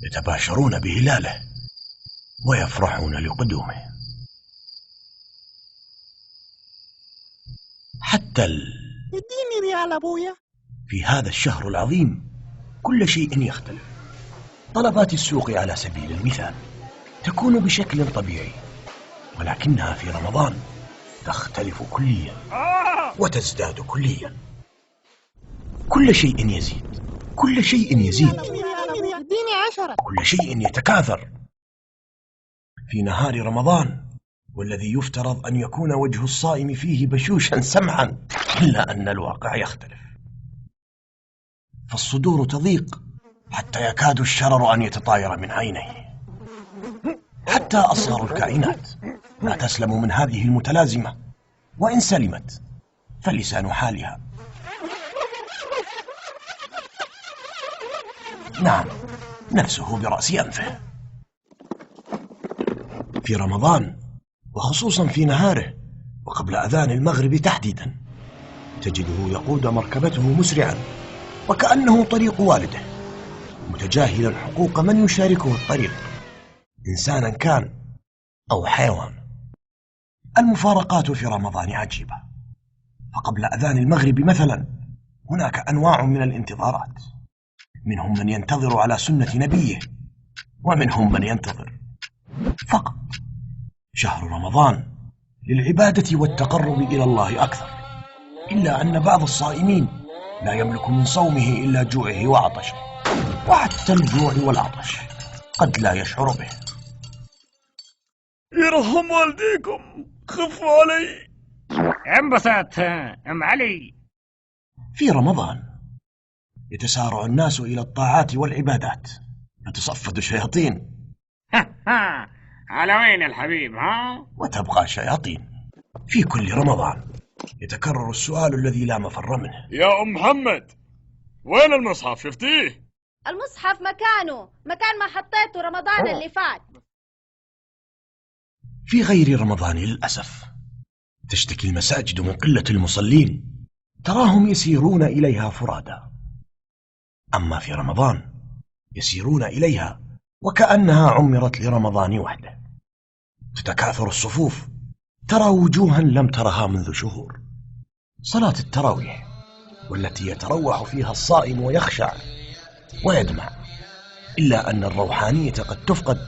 يتباشرون بهلاله ويفرحون لقدومه. حتى اديني ريال أبويا. في هذا الشهر العظيم كل شيء يختلف. طلبات السوق على سبيل المثال تكون بشكل طبيعي، ولكنها في رمضان تختلف كليا وتزداد كليا. كل شيء يزيد، كل شيء يزيد، اديني 10. كل شيء يتكاثر. في نهار رمضان والذي يفترض أن يكون وجه الصائم فيه بشوشا سمحا، إلا أن الواقع يختلف، فالصدور تضيق حتى يكاد الشرر أن يتطاير من عينيه. حتى أصغر الكائنات لا تسلم من هذه المتلازمة، وإن سلمت فلسان حالها. نعم، نفسه برأس أنفه. في رمضان وخصوصا في نهاره وقبل أذان المغرب تحديدا تجده يقود مركبته مسرعا وكأنه طريق والده، متجاهلا حقوق من يشاركه الطريق، إنسانا كان أو حيوان. المفارقات في رمضان عجيبة، فقبل أذان المغرب مثلا هناك أنواع من الانتظارات، منهم من ينتظر على سنة نبيه، ومنهم من ينتظر فقط. شهر رمضان للعبادة والتقرب إلى الله أكثر، إلا أن بعض الصائمين لا يملك من صومه إلا جوعه وعطشه، وحتى الجوع والعطش قد لا يشعر به. يرحم والديكم، خفوا علي. انبسط ام علي. في رمضان يتسارع الناس إلى الطاعات والعبادات، يتصفد الشياطين على وين الحبيب ها؟ وتبقى شياطين. في كل رمضان يتكرر السؤال الذي لا مفر منه: يا أم محمد، وين المصحف؟ شفتيه؟ المصحف مكان ما حطيته رمضان اللي فات. في غير رمضان للأسف تشتكي المساجد من قلة المصلين، تراهم يسيرون إليها فرادى. أما في رمضان يسيرون إليها وكأنها عمرت لرمضان وحده. تتكاثر الصفوف، ترى وجوها لم ترها منذ شهور. صلاة التراويح والتي يتروح فيها الصائم ويخشع ويدمع، إلا أن الروحانية قد تفقد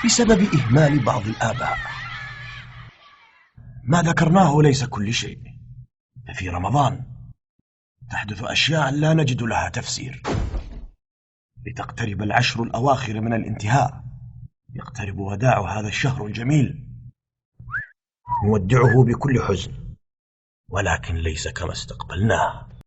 بسبب إهمال بعض الآباء. ما ذكرناه ليس كل شيء، ففي رمضان تحدث أشياء لا نجد لها تفسير. لتقترب العشر الأواخر من الانتهاء، يقترب وداع هذا الشهر الجميل. نودعه بكل حزن، ولكن ليس كما استقبلناه.